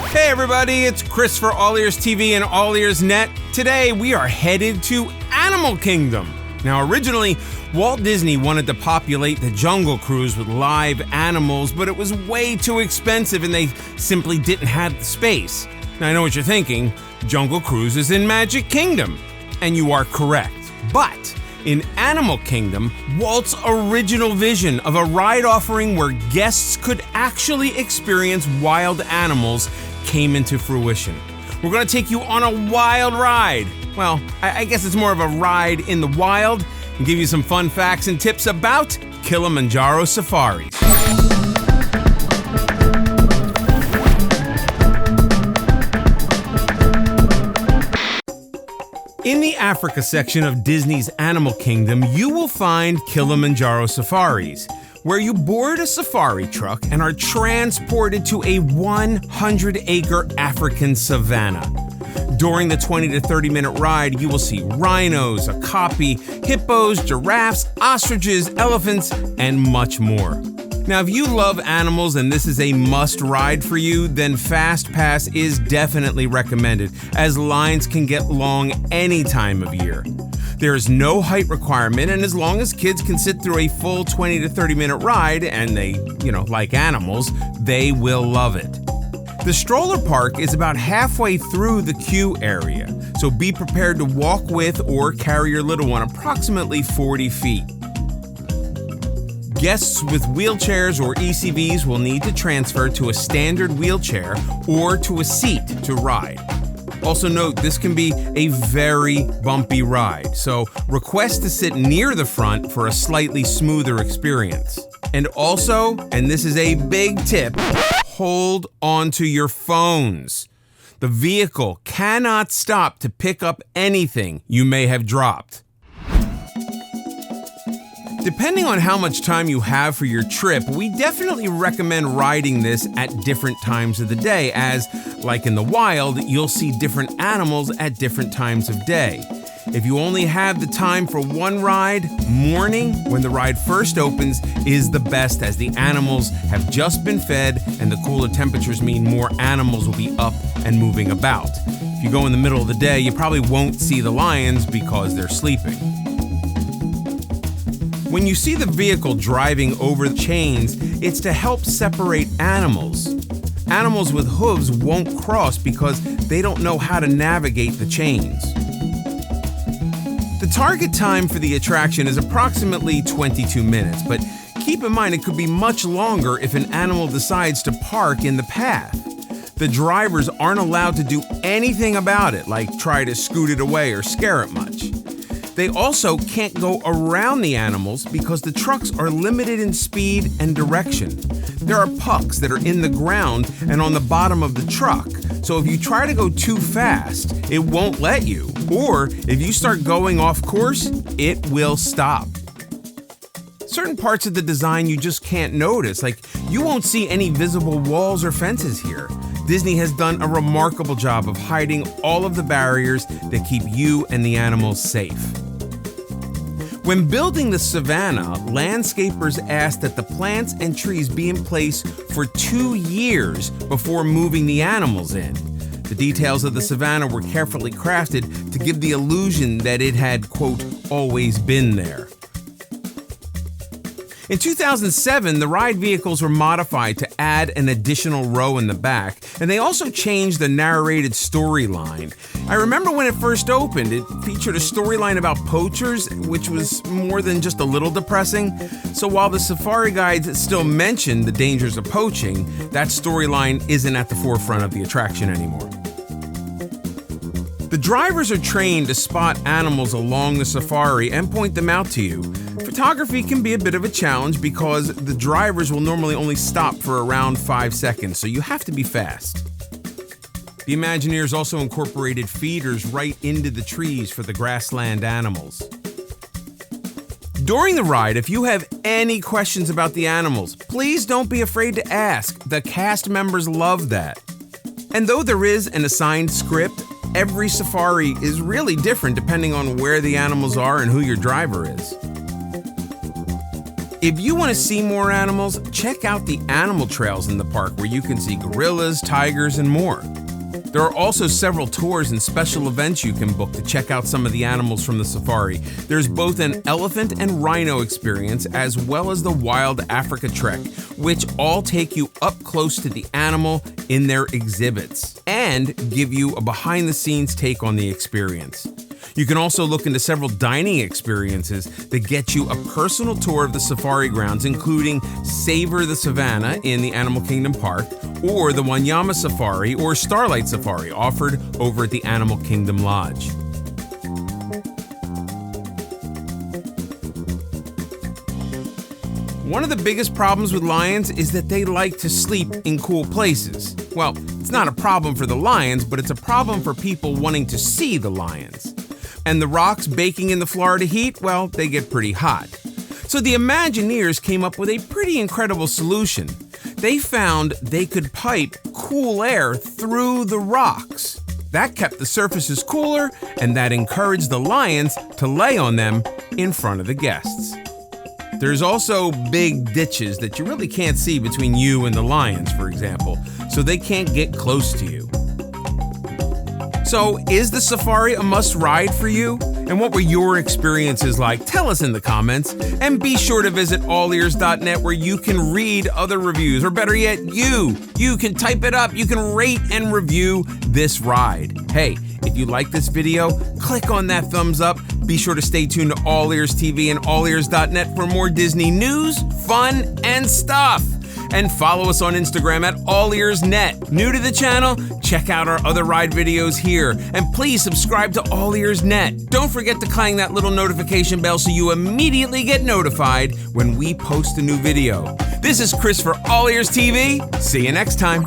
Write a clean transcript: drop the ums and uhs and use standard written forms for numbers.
Hey everybody, it's Chris for AllEars TV and AllEars.net. Today we are headed to Animal Kingdom. Now originally, Walt Disney wanted to populate the Jungle Cruise with live animals, but it was way too expensive and they simply didn't have the space. Now I know what you're thinking, Jungle Cruise is in Magic Kingdom. And you are correct. But in Animal Kingdom, Walt's original vision of a ride offering where guests could actually experience wild animals came into fruition. We're going to take you on a wild ride. Well, I guess it's more of a ride in the wild, and give you some fun facts and tips about Kilimanjaro Safaris. In the Africa section of Disney's Animal Kingdom, you will find Kilimanjaro Safaris, where you board a safari truck and are transported to a 100-acre African savanna. During the 20 to 30-minute ride, you will see rhinos, okapi, hippos, giraffes, ostriches, elephants, and much more. Now, if you love animals and this is a must ride for you, then Fast Pass is definitely recommended, as lines can get long any time of year. There is no height requirement, and as long as kids can sit through a full 20 to 30-minute ride, and they, like animals, they will love it. The stroller park is about halfway through the queue area, so be prepared to walk with or carry your little one approximately 40 feet. Guests with wheelchairs or ECVs will need to transfer to a standard wheelchair or to a seat to ride. Also note, this can be a very bumpy ride, so request to sit near the front for a slightly smoother experience. And also, and this is a big tip, hold onto your phones. The vehicle cannot stop to pick up anything you may have dropped. Depending on how much time you have for your trip, we definitely recommend riding this at different times of the day, as, like in the wild, you'll see different animals at different times of day. If you only have the time for one ride, morning, when the ride first opens, is the best, as the animals have just been fed and the cooler temperatures mean more animals will be up and moving about. If you go in the middle of the day, you probably won't see the lions because they're sleeping. When you see the vehicle driving over the chains, it's to help separate animals. Animals with hooves won't cross because they don't know how to navigate the chains. The target time for the attraction is approximately 22 minutes, but keep in mind it could be much longer if an animal decides to park in the path. The drivers aren't allowed to do anything about it, like try to scoot it away or scare it much. They also can't go around the animals because the trucks are limited in speed and direction. There are pucks that are in the ground and on the bottom of the truck, so if you try to go too fast, it won't let you. Or if you start going off course, it will stop. Certain parts of the design you just can't notice, like you won't see any visible walls or fences here. Disney has done a remarkable job of hiding all of the barriers that keep you and the animals safe. When building the savannah, landscapers asked that the plants and trees be in place for 2 years before moving the animals in. The details of the savannah were carefully crafted to give the illusion that it had, quote, always been there. In 2007, the ride vehicles were modified to add an additional row in the back, and they also changed the narrated storyline. I remember when it first opened, it featured a storyline about poachers, which was more than just a little depressing. So while the safari guides still mention the dangers of poaching, that storyline isn't at the forefront of the attraction anymore. The drivers are trained to spot animals along the safari and point them out to you. Photography can be a bit of a challenge because the drivers will normally only stop for around 5 seconds, so you have to be fast. The Imagineers also incorporated feeders right into the trees for the grassland animals. During the ride, if you have any questions about the animals, please don't be afraid to ask. The cast members love that. And though there is an assigned script, every safari is really different depending on where the animals are and who your driver is. If you want to see more animals, check out the animal trails in the park where you can see gorillas, tigers, and more. There are also several tours and special events you can book to check out some of the animals from the safari. There's both an elephant and rhino experience as well as the Wild Africa Trek, which all take you up close to the animal in their exhibits and give you a behind-the-scenes take on the experience. You can also look into several dining experiences that get you a personal tour of the safari grounds, including Savor the Savannah in the Animal Kingdom Park, or the Wanyama Safari or Starlight Safari offered over at the Animal Kingdom Lodge. One of the biggest problems with lions is that they like to sleep in cool places. Well, it's not a problem for the lions, but it's a problem for people wanting to see the lions. And the rocks baking in the Florida heat, well, they get pretty hot. So the Imagineers came up with a pretty incredible solution. They found they could pipe cool air through the rocks. That kept the surfaces cooler, and that encouraged the lions to lay on them in front of the guests. There's also big ditches that you really can't see between you and the lions, for example, so they can't get close to you. So, is the safari a must-ride for you? And what were your experiences like? Tell us in the comments. And be sure to visit AllEars.net where you can read other reviews. Or better yet, you can type it up. You can rate and review this ride. Hey, if you like this video, click on that thumbs up. Be sure to stay tuned to All Ears TV and AllEars.net for more Disney news, fun, and stuff. And follow us on Instagram at AllEars.net. New to the channel? Check out our other ride videos here. And please subscribe to AllEars.net. Don't forget to clang that little notification bell so you immediately get notified when we post a new video. This is Chris for All Ears TV. See you next time.